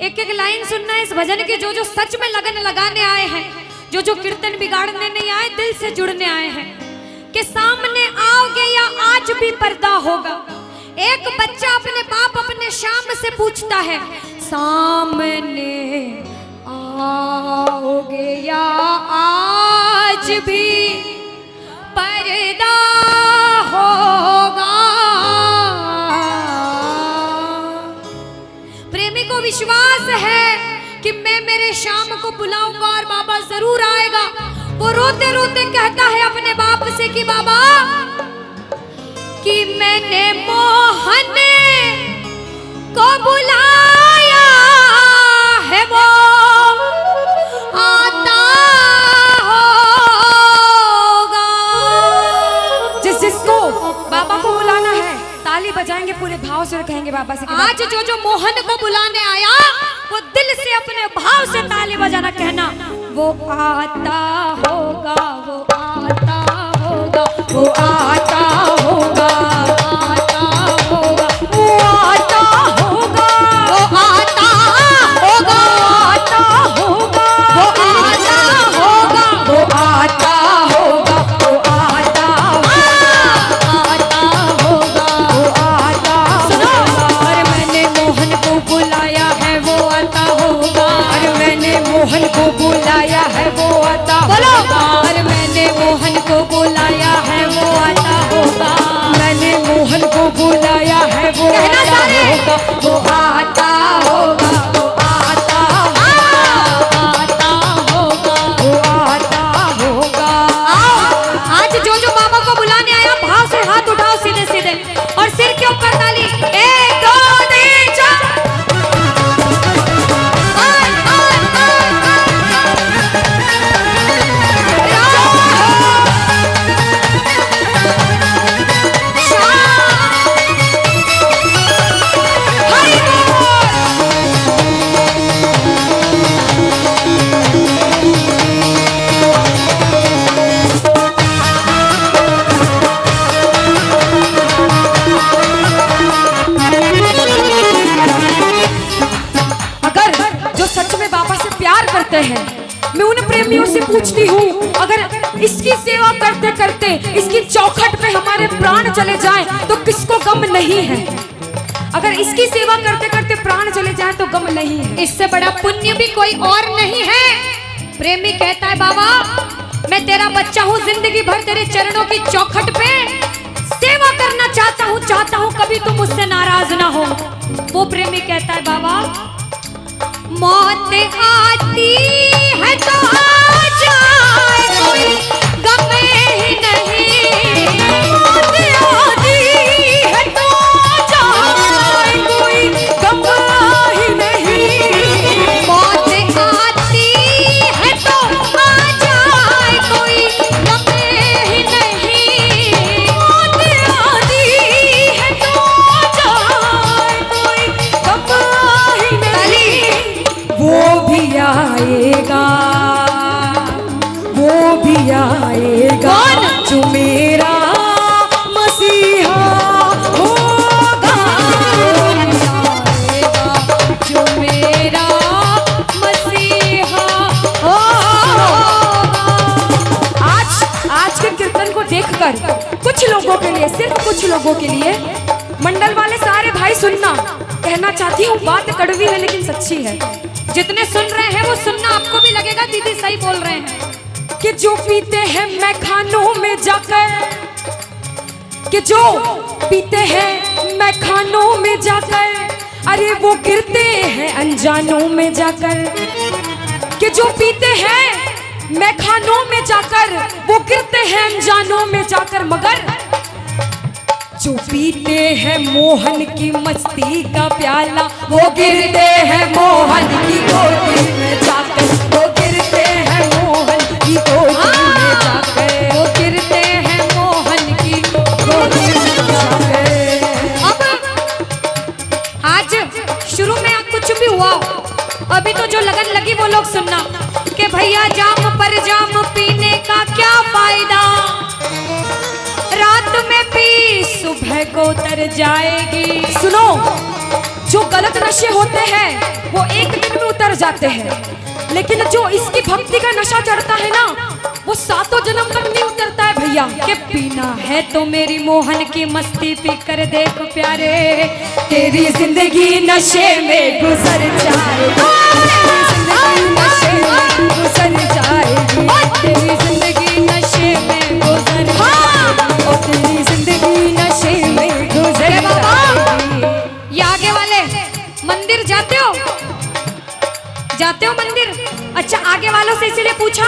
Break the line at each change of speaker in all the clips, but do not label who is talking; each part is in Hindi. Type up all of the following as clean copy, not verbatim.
एक एक लाइन सुनना है इस भजन की। जो जो सच में लगन लगाने आए हैं, जो जो कीर्तन बिगाड़ने नहीं आए, दिल से जुड़ने आए हैं, कि सामने आओगे या आज भी पर्दा होगा। एक बच्चा अपने बाप अपने शाम से पूछता है, सामने आओगे या आज भी पर्दा होगा। प्रेमी को विश्वास है कि मैं मेरे शाम को बुलाऊंगा और बाबा जरूर आएगा। वो रोते रोते कहता है अपने बाप से कि बाबा, कि मैंने मोहन को बुलाया है, वो आता होगा।
जिसको बाबा को बुलाना है ताली बजाएंगे, पूरे भाव से कहेंगे बाबा से।
आज जो जो मोहन को बुलाने आया वो दिल से अपने भाव से ताली बजाना, कहना वो आता होगा, वो आता होगा, वो आता होगा, आता होगा, वो आता होगा, वो आता होगा, आता होगा, वो आता होगा, वो आता होगा, वो आता होगा, वो आता होगा। और मैंने मोहन को बुलाया है, वो आता होगा। और मैंने मोहन को बुलाया है, वो आता होगा। और मैंने मोहन को बुलाया है, वो आता होगा। मैंने मोहन को बुलाया है, वो आता होगा, वो आता होगा, वो आता होगा, वो आता होगा। आज जो जो बाबा को बुलाने आया, भाव से हाथ उठाओ सीधे सीधे और सिर के ऊपर ताली। 1 2 3 4। हैं, मैं उन प्रेमियों से पूछती हूँ, अगर इसकी सेवा करते करते इसकी चौखट पे हमारे प्राण चले जाएं तो किसको गम नहीं है? अगर इसकी सेवा करते करते प्राण चले जाएं तो गम नहीं है। इससे बड़ा पुण्य भी कोई और नहीं है। प्रेमी कहता है, बाबा मैं तेरा बच्चा हूँ, जिंदगी भर तेरे चरणों की चौखट पे सेवा करना चाहता हूँ, कभी तुम मुझसे नाराज ना हो। वो प्रेमी कहता है, बाबा मौत आती है तो आ जाए, कोई गम ही नहीं। मौत आती है तो आ जाए, कोई गम ही नहीं। मौत आती है तो आ जाए, कोई गम ही नहीं। मौत आती है तो आ जाए, कोई गम ही नहीं। वो भी आएगा, वो भी आएगा जो मेरा मसीहा होगा। आएगा जो मेरा मसीहा होगा।
आज के कीर्तन को देखकर कुछ लोगों के लिए, सिर्फ कुछ लोगों के लिए, मंडल वाले सारे भाई सुनना, कहना चाहती हूँ, बात कड़वी है लेकिन सच्ची है।
जितने सुन रहे हैं वो सुनना, आपको भी लगेगा दीदी सही बोल रहे हैं।
कि जो पीते हैं मैखानों में जाकर, कि जो पीते हैं मैखानों में जाकर, अरे वो गिरते हैं अनजानों में जाकर। कि जो पीते हैं मैखानों में जाकर, वो गिरते हैं अनजानों में जाकर। मगर जो पीते हैं मोहन की मस्ती का प्याला, वो गिरते हैं मोहन की गोदी में जाकर। वो गिरते हैं मोहन की गोदी में जाकर।
वो गिरते हैं मोहन की गोदी में जाकर। अब आज शुरू में कुछ भी हुआ, अभी तो जो लगन लगी वो लोग सुनना कि भैया जाम पर जाम पीने का क्या फायदा, रात में पी सुबह को तर जाएगी।
सुनो, जो गलत नशे होते हैं वो एक
उतर जाते हैं, लेकिन जो इसकी भक्ति का नशा चढ़ता है ना, वो सातों जन्म तक नहीं उतरता है भैया।
के पीना है तो मेरी मोहन की मस्ती पी कर देख प्यारे, तेरी जिंदगी नशे में गुजर जाएगी, तेरी जिंदगी नशे में गुजर जाएगी, और तेरी जिंदगी नशे में गुजर जाएगी।
ये आगे वाले मंदिर जाते हो? जाते हो मंदिर? अच्छा, आगे वालों से इसीलिए पूछा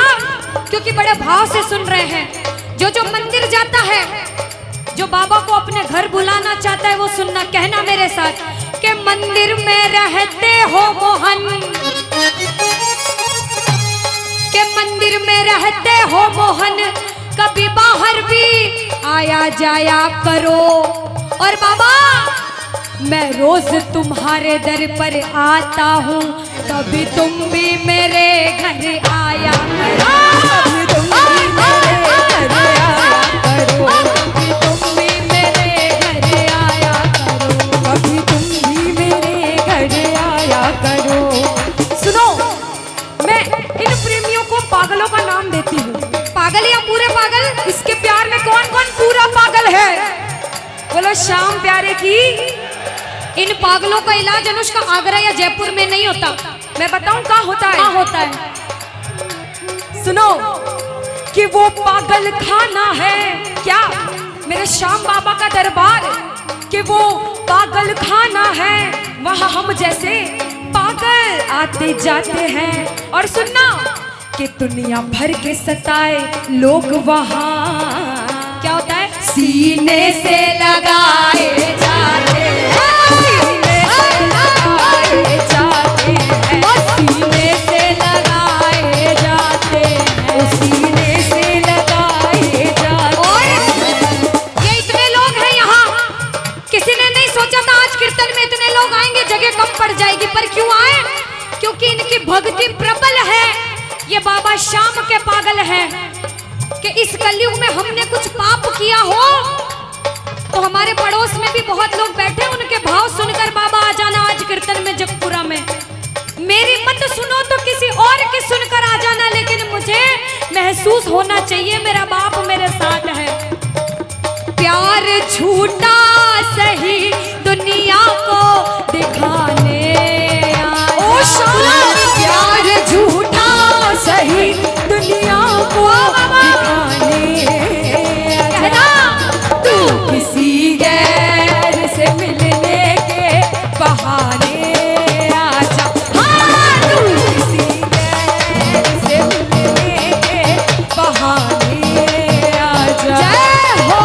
क्योंकि बड़े भाव से सुन रहे हैं। जो जो मंदिर जाता है, जो बाबा को अपने घर बुलाना चाहता है, वो सुनना, कहना मेरे साथ कि मंदिर में रहते हो मोहन, के मंदिर में रहते हो मोहन, कभी बाहर भी आया जाया करो। और बाबा, मैं रोज तुम्हारे दर पर आता हूँ, कभी तुम भी मेरे घर आया करो, कभी तुम भी मेरे घर आया करो, कभी तुम भी मेरे घर आया करो, कभी तुम भी मेरे घर आया करो। सुनो, मैं इन प्रेमियों को पागलों का नाम देती हूँ। पागल या पूरे पागल? इसके प्यार में कौन कौन पूरा पागल है? बोलो श्याम प्यारे की। इन पागलों का इलाज अनुष्का आगरा या जयपुर में नहीं होता। मैं बताऊं कहाँ होता है?
क्या होता है?
सुनो कि वो पागल खाना है क्या, मेरे श्याम बाबा का दरबार, कि वो पागल खाना है, वहाँ हम जैसे पागल आते जाते हैं। और सुनना कि दुनिया भर के सताए लोग वहाँ क्या होता है,
सीने से लगाए जाते हैं, सीने से लगाए जाते हैं, सीने से लगाए जाते हैं, सीने से लगाए जाते हैं।
ये इतने लोग हैं यहाँ, किसी ने नहीं सोचा था आज कीर्तन में इतने लोग आएंगे, जगह कम पड़ जाएगी। पर क्यों आए? क्योंकि इनकी भक्ति प्रबल है। ये बाबा श्याम के पागल हैं कि इस कलयुग में हमने कुछ पाप किया हो तो हमारे पड़ोस में भी बहुत लोग बैठे, उनके भाव सुनकर बाबा आ जाना आज कीर्तन में जगपुरा में। मेरी मत सुनो तो किसी और की सुनकर आ जाना, लेकिन मुझे महसूस होना चाहिए मेरा बाप मेरे साथ है। प्यार झूठा सही दुनिया को दिखाने आया, प्यार झूठा सही दुनिया को दिखाने आया, तू किसी गैर से मिलने के बहाने आजा, हाँ तू किसी गैर से मिलने के बहाने आजा। जय हो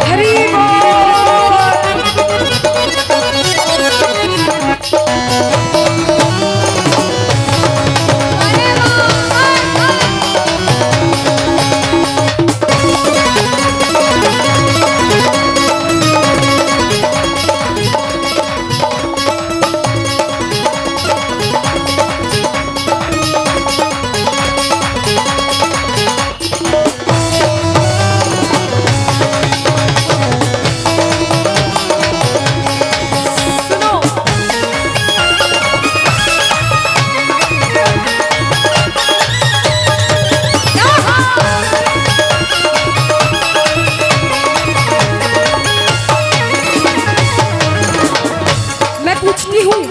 हरि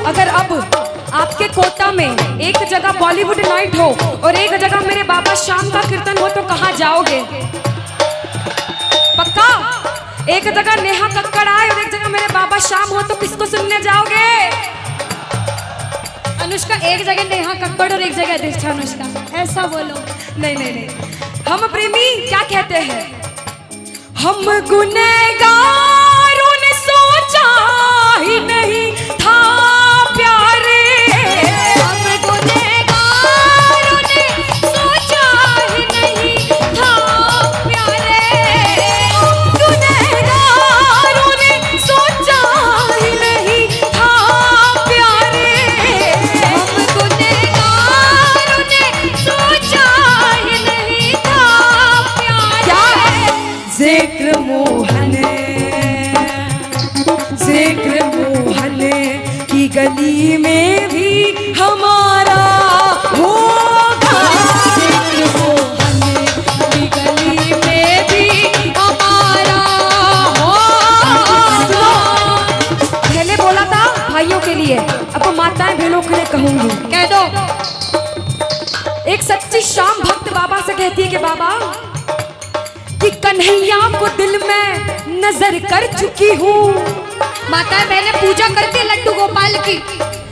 अगर अब आपके कोटा में एक जगह बॉलीवुड नाइट हो और एक जगह मेरे बाबा श्याम का कीर्तन हो तो कहाँ जाओगे? पक्का? एक जगह नेहा कक्कड़ आए और एक जगह मेरे बाबा श्याम हो तो किसको सुनने जाओगे? अनुष्का, एक जगह नेहा कक्कड़ और एक जगह अधिष्ठा अनुष्का, ऐसा बोलो। नहीं नहीं नहीं, हम प्रेमी क्या कहते हैं, हम गुनहगारों ने सोचा ही नहीं था प्यारे, हम गुनहगारों ने सोचा ही नहीं था प्यारे, गुनहगारों ने सोचा ही नहीं था प्यारे, हम गुनहगारों ने सोचा ही नहीं था प्यारे। जिक्र मोहन
गली में भी हमारा होगा। वो हमें गली में भी हमारा होगा।
पहले बोला था भाइयों के लिए, अब माताएं बहनों के लिए कहूंगी।
कह दो।
एक सच्ची शाम भक्त बाबा से कहती है कि बाबा कि कन्हैया को दिल में नजर कर चुकी हूँ।
माताएं बहनें पूजा करते लड्डू गोपाल की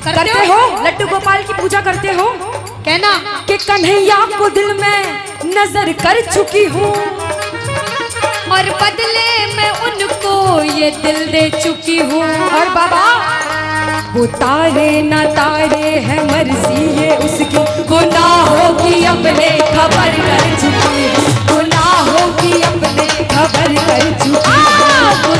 करते हो? लड्डू गोपाल की पूजा करते हो?
कहना
कि कन्हैया को दिल में नजर कर चुकी हूँ
और बदले में उनको ये दिल दे चुकी हूँ।
और बाबा वो तारे ना तारे है मर्जी ये उसकी, गुनाहों की अपने खबर कर चुकी है, गुनाहों की अपने खबर कर चुकी है।